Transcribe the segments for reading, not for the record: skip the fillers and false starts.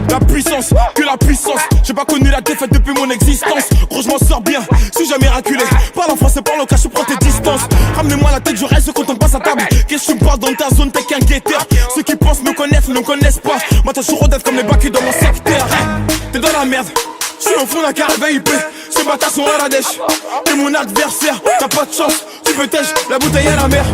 La puissance, que la puissance. J'ai pas connu la défaite depuis mon existence. Gros, je m'en sors bien, suis jamais miraculé. Parle en français, parle en cash, prends tes distances. Ramenez-moi la tête, je reste quand on passe à table. Qu'est-ce que tu me parles dans ta zone, t'es qu'un guetteur. Ceux qui pensent me connaissent, ne me connaissent pas. Moi, t'as toujours d'être comme les bacs dans mon secteur. T'es dans la merde, je suis au fond d'un carré VIP. Ces bâtards sont à la dèche. T'es mon adversaire, t'as pas de chance. Tu peux tèche, la bouteille à la mer.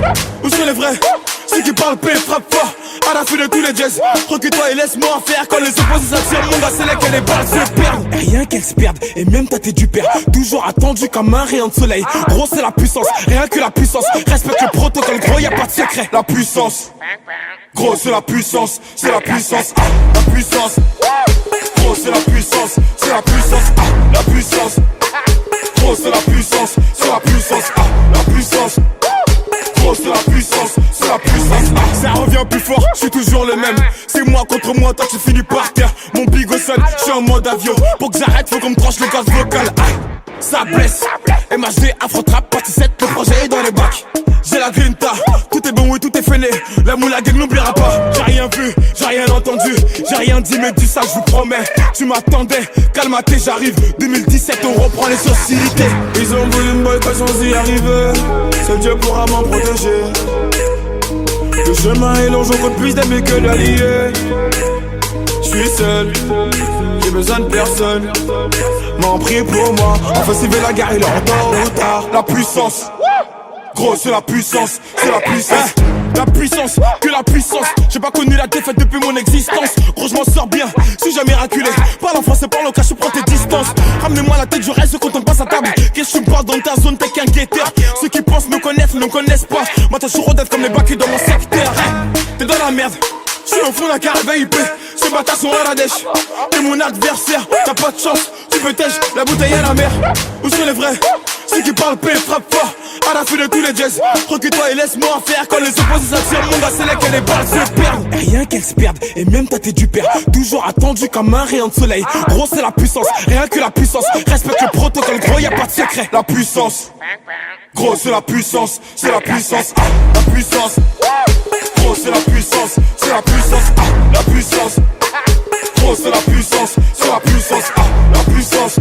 Où sont les vrais? Ceux qui parlent paix, frappe fort. À la fin de tous les jazz, recule-toi et laisse-moi faire. Quand les opposés s'attirent, mon gars, c'est là que les balles se perdent. Rien qu'elles se perdent, et même tâté du père. Toujours attendu comme un rayon de soleil. Gros, c'est la puissance, rien que la puissance. Respecte le protocole, gros, y'a pas de secret. La puissance, gros, c'est la puissance, c'est la puissance. La puissance, gros, c'est la puissance, c'est la puissance. La puissance, gros, c'est la puissance, c'est la puissance. La puissance. C'est la puissance, c'est la puissance. Ça revient plus fort, je suis toujours le même. C'est moi contre moi, toi tu finis par terre. Mon bigo sonne, je suis en mode avion. Pour que j'arrête, faut qu'on me tranche le gaz vocal. Ça blesse, MHD, Afro-Trap, partie 7, le projet est dans les bacs. J'ai la grinta, tout est bon et tout est freiné. La moula gang n'oubliera pas. J'ai rien vu, j'ai rien entendu, j'ai rien dit, mais du ça je vous promets. Tu m'attendais, calme-toi, j'arrive. 2017, on reprend les sociétés. Ils ont voulu me boycotter sans y arriver. Seul Dieu pourra m'en protéger. Le chemin est long, j'en compte plus d'amis que d'alliés. J'suis seul, j'ai besoin de personne. M'en prie pour moi, enfin s'il veut la gare, il est en tôt ou tard. La puissance, gros, c'est la puissance, c'est la puissance. La puissance, que la puissance. J'ai pas connu la défaite depuis mon existence. Gros, je m'en sors bien, suis jamais miraculé. Parle en français, parle en cash, prends tes distances. Ramenez-moi la tête, je reste quand on passe à table. Qu'est-ce que tu me parles dans ta zone, t'es qu'un guetteur. Ceux qui pensent me connaissent, ne me connaissent pas. Moi, t'as toujours d'être comme les bacs dans mon secteur. T'es dans la merde, je suis au fond d'un carré VIP. Ces bâtards sont à la dèche. T'es mon adversaire, t'as pas de chance. Tu peux tèche, la bouteille à la mer. Où sont les vrais? Ceux qui parlent paix, frappe fort. À la fin de tous les jazz, recule-toi et laisse-moi faire. Quand les opposés s'attirent, mon gars, c'est là que les balles se perdent. Rien qu'elles se perdent, et même tâté du père. Toujours attendu comme un rayon de soleil. Gros, c'est la puissance, rien que la puissance. Respecte le protocole, gros, y'a pas de secret. La puissance, gros, c'est la puissance, c'est la puissance. La puissance, gros, c'est la puissance, c'est la puissance. La puissance, gros, c'est la puissance, c'est la puissance. La puissance.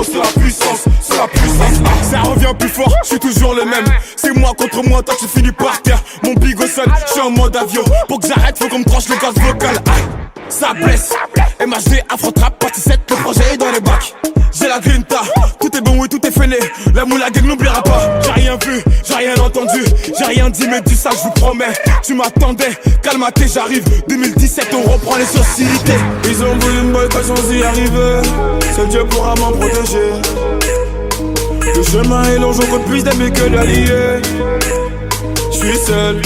C'est la puissance, c'est la puissance. Ça revient plus fort, je suis toujours le même. C'est moi contre moi, toi tu finis par terre. Mon bigo sonne, je suis en mode avion. Pour que j'arrête, faut qu'on me tranche le gaz vocal. Ça blesse, MHD, Afro-Trap, partie 7, le projet est dans les bacs. J'ai la grinta, tout est bon et tout est freiné. La moula gang n'oubliera pas. J'ai rien vu, j'ai rien entendu, j'ai rien dit, mais du ça je vous promets. Tu m'attendais, calme-toi, j'arrive. 2017, on reprend les sociétés. Ils ont voulu me boycotter sans y arriver. Seul Dieu pourra m'en protéger. Le chemin est long, j'en compte plus d'amis que d'alliés. J'suis seul,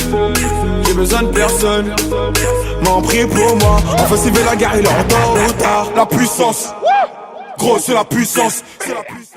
j'ai besoin de personne. M'en prie pour moi, enfin s'il veut la gare, il est en tôt ou tard. La puissance, gros, c'est la puissance, c'est la puissance.